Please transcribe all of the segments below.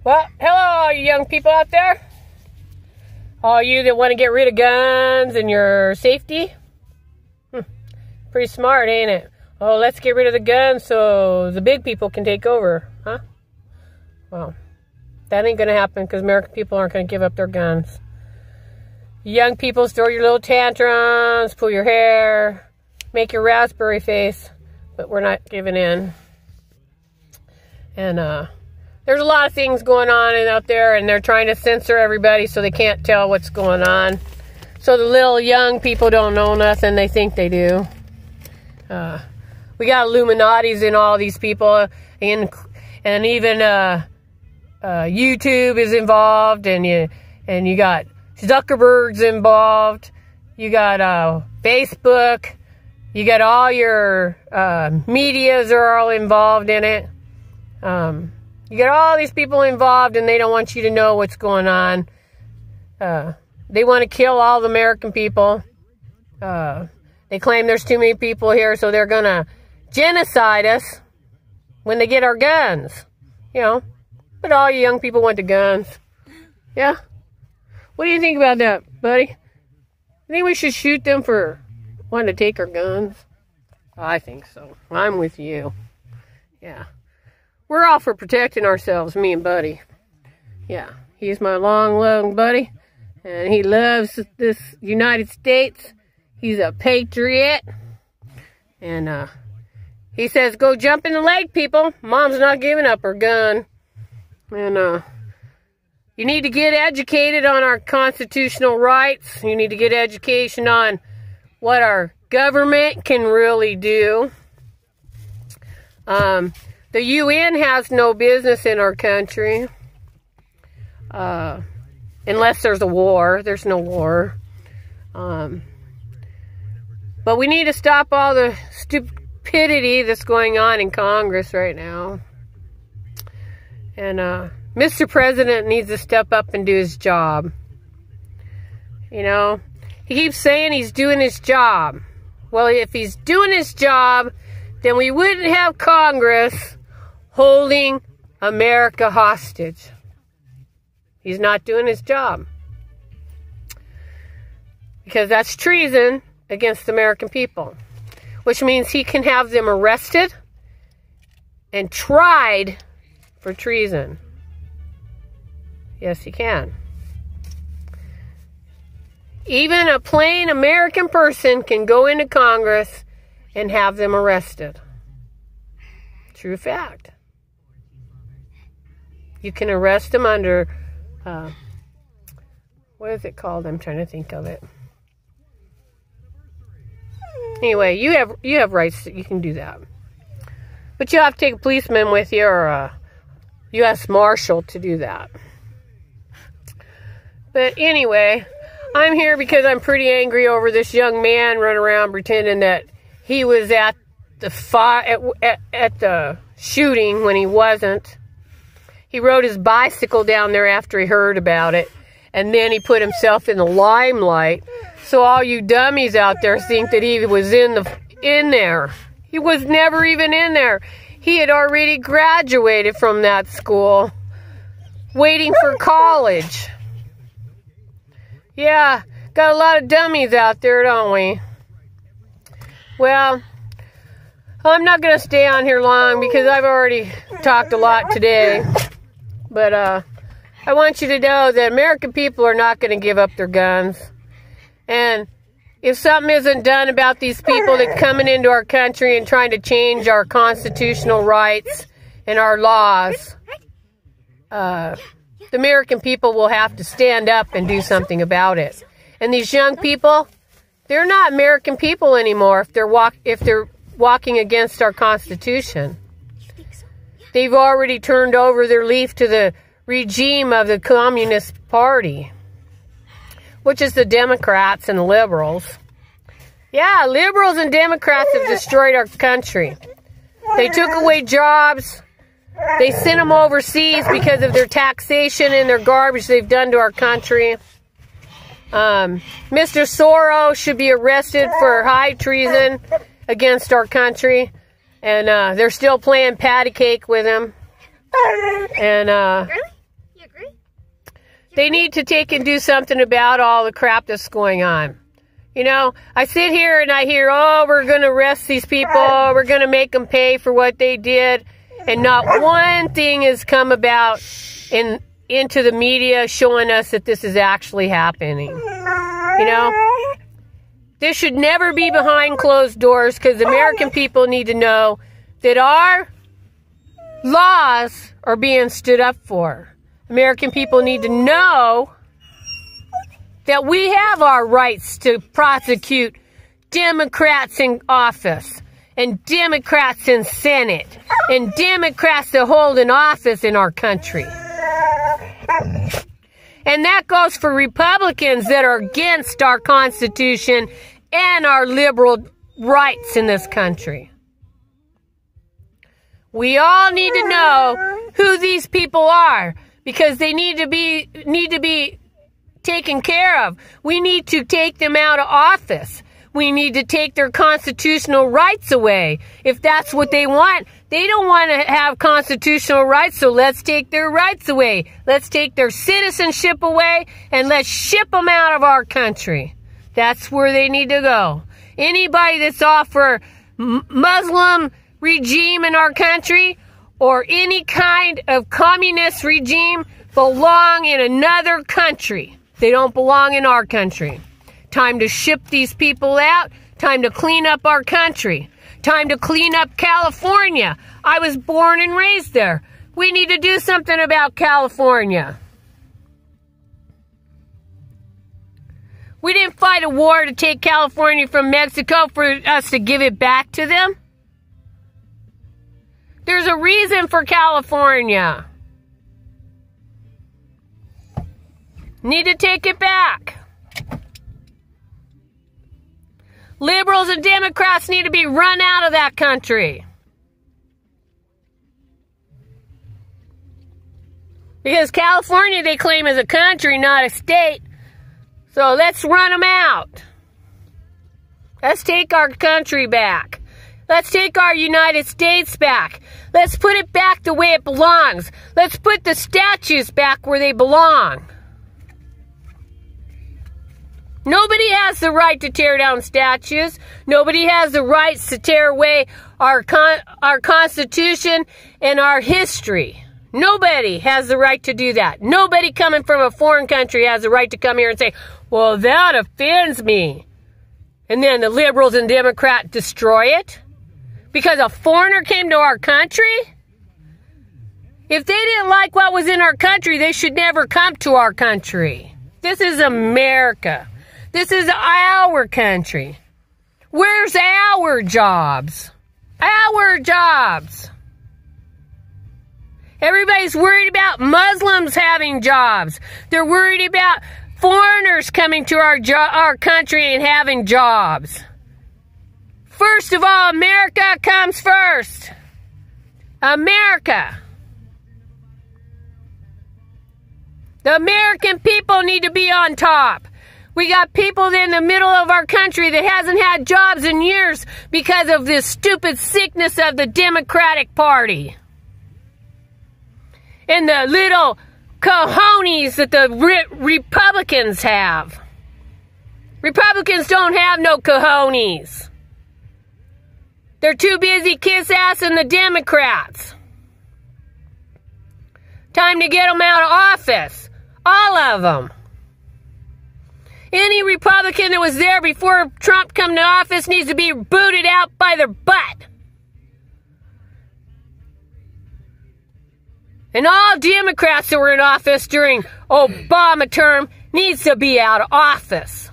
Well, hello, all you young people out there. All you that want to get rid of guns and your safety. Pretty smart, ain't it? Oh, let's get rid of the guns so the big people can take over, huh? Well, that ain't going to happen because American people aren't going to give up their guns. Young people, throw your little tantrums, pull your hair, make your raspberry face, but we're not giving in. And there's a lot of things going on out there, and they're trying to censor everybody so they can't tell what's going on. So the little young people don't know nothing. They think they do. We got Illuminatis in all these people, and even YouTube is involved, and you got Zuckerberg's involved. You got Facebook. You got all your medias are all involved in it. You got all these people involved, and they don't want you to know what's going on. They want to kill all the American people. They claim there's too many people here, so they're going to genocide us when they get our guns. You know, but all you young people want the guns. Yeah? What do you think about that, buddy? You think we should shoot them for wanting to take our guns? I think so. I'm with you. Yeah. We're all for protecting ourselves, me and Buddy. Yeah, he's my long buddy, and he loves this United States. He's a patriot, and he says, go jump in the lake, people. Mom's not giving up her gun. And you need to get educated on our constitutional rights. You need to get education on what our government can really do. The UN has no business in our country. Unless there's a war. There's no war. But we need to stop all the stupidity that's going on in Congress right now. And Mr. President needs to step up and do his job. You know, he keeps saying he's doing his job. Well, if he's doing his job, then we wouldn't have Congress holding America hostage. He's not doing his job. Because that's treason against the American people. Which means he can have them arrested and tried for treason. Yes, he can. Even a plain American person can go into Congress and have them arrested. True fact. You can arrest them under, what is it called? I'm trying to think of it. Anyway, you have rights that you can do that. But you have to take a policeman with you or a U.S. Marshal to do that. But anyway, I'm here because I'm pretty angry over this young man running around pretending that he was at the shooting when he wasn't. He rode his bicycle down there after he heard about it, and then he put himself in the limelight. So all you dummies out there think that he was in there. He was never even in there. He had already graduated from that school, waiting for college. Yeah, got a lot of dummies out there, don't we? Well, I'm not going to stay on here long because I've already talked a lot today. But I want you to know that American people are not going to give up their guns. And if something isn't done about these people that coming into our country and trying to change our constitutional rights and our laws, the American people will have to stand up and do something about it. And these young people, they're not American people anymore if they're walking against our Constitution. They've already turned over their leaf to the regime of the Communist Party, which is the Democrats and the liberals. Yeah, liberals and Democrats have destroyed our country. They took away jobs. They sent them overseas because of their taxation and their garbage they've done to our country. Mr. Soros should be arrested for high treason against our country. And they're still playing patty cake with him. And They need to take and do something about all the crap that's going on. You know, I sit here and I hear, oh, we're going to arrest these people. We're going to make them pay for what they did. And not one thing has come about into the media showing us that this is actually happening. You know, this should never be behind closed doors, because the American people need to know that our laws are being stood up for. American people need to know that we have our rights to prosecute Democrats in office, and Democrats in Senate, and Democrats that hold an office in our country. And that goes for Republicans that are against our Constitution and our liberal rights in this country. We all need to know who these people are, because they need to be taken care of. We need to take them out of office. We need to take their constitutional rights away. If that's what they want, they don't want to have constitutional rights, so let's take their rights away. Let's take their citizenship away, and let's ship them out of our country. That's where they need to go. Anybody that's off for Muslim regime in our country, or any kind of communist regime, belong in another country. They don't belong in our country. Time to ship these people out. Time to clean up our country. Time to clean up California. I was born and raised there. We need to do something about California. We didn't fight a war to take California from Mexico for us to give it back to them. There's a reason for California. Need to take it back. Liberals and Democrats need to be run out of that country. Because California, they claim, is a country, not a state. So let's run them out. Let's take our country back. Let's take our United States back. Let's put it back the way it belongs. Let's put the statues back where they belong. Nobody has the right to tear down statues. Nobody has the rights to tear away our Constitution and our history. Nobody has the right to do that. Nobody coming from a foreign country has the right to come here and say, well, that offends me. And then the liberals and Democrats destroy it because a foreigner came to our country? If they didn't like what was in our country, they should never come to our country. This is America. This is our country. Where's our jobs? Our jobs. Everybody's worried about Muslims having jobs. They're worried about foreigners coming to our country and having jobs. First of all, America comes first. America. The American people need to be on top. We got people in the middle of our country that hasn't had jobs in years because of this stupid sickness of the Democratic Party. And the little cojones that the Republicans have. Republicans don't have no cojones. They're too busy kiss-assing the Democrats. Time to get them out of office. All of them. Any Republican that was there before Trump come to office needs to be booted out by their butt. And all Democrats that were in office during Obama term needs to be out of office.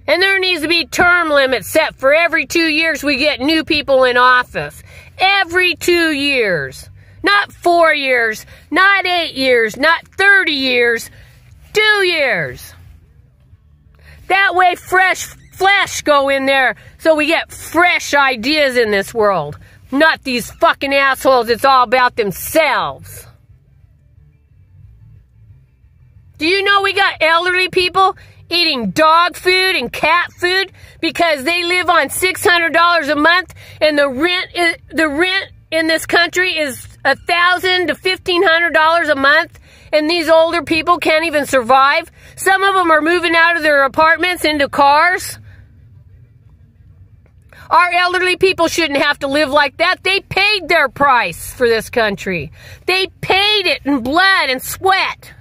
And there needs to be term limits set for every 2 years we get new people in office. Every 2 years. Not 4 years, not 8 years, not 30 years, 2 years. That way fresh flesh go in there so we get fresh ideas in this world. Not these fucking assholes, it's all about themselves. Do you know we got elderly people eating dog food and cat food because they live on $600 a month and the rent in this country is $1,000 to $1,500 a month, And these older people can't even survive. Some of them are moving out of their apartments into cars. Our elderly people shouldn't have to live like that. They paid their price for this country. They paid it in blood and sweat.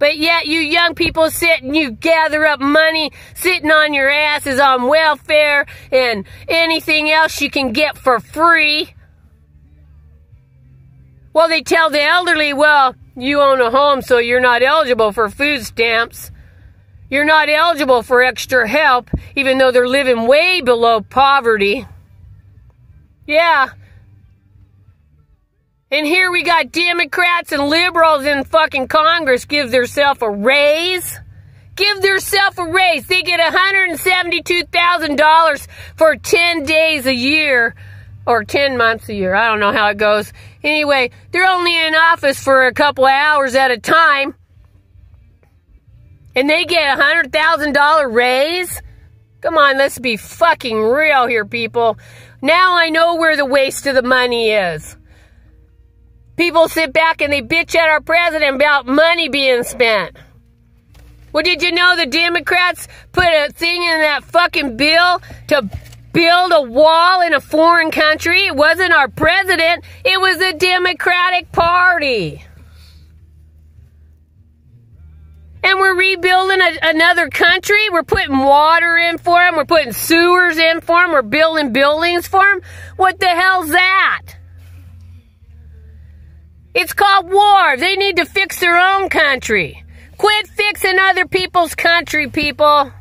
But yet you young people sit and you gather up money sitting on your asses on welfare and anything else you can get for free. Well, they tell the elderly, well, you own a home, so you're not eligible for food stamps. You're not eligible for extra help, even though they're living way below poverty. Yeah. And here we got Democrats and liberals in fucking Congress give theirself a raise. Give theirself a raise. They get $172,000 for 10 days a year. Or 10 months a year. I don't know how it goes. Anyway, they're only in office for a couple of hours at a time. And they get a $100,000 raise? Come on, let's be fucking real here, people. Now I know where the waste of the money is. People sit back and they bitch at our president about money being spent. Well, did you know the Democrats put a thing in that fucking bill to build a wall in a foreign country? It wasn't our president. It was the Democratic Party. And we're rebuilding another country. We're putting water in for them. We're putting sewers in for them. We're building buildings for them. What the hell's that? It's called war. They need to fix their own country. Quit fixing other people's country, people.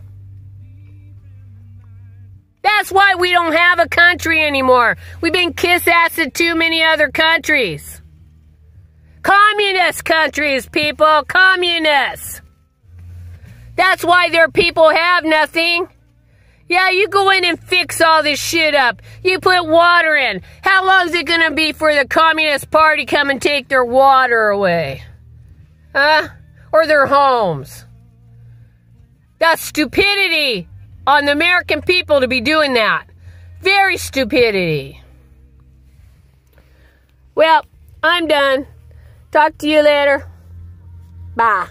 That's why we don't have a country anymore. We've been kiss-assed to too many other countries. Communist countries, people. Communists. That's why their people have nothing. Yeah, you go in and fix all this shit up. You put water in. How long is it going to be for the Communist Party come and take their water away? Huh? Or their homes? That's stupidity on the American people to be doing that. Very stupidity. Well, I'm done. Talk to you later. Bye.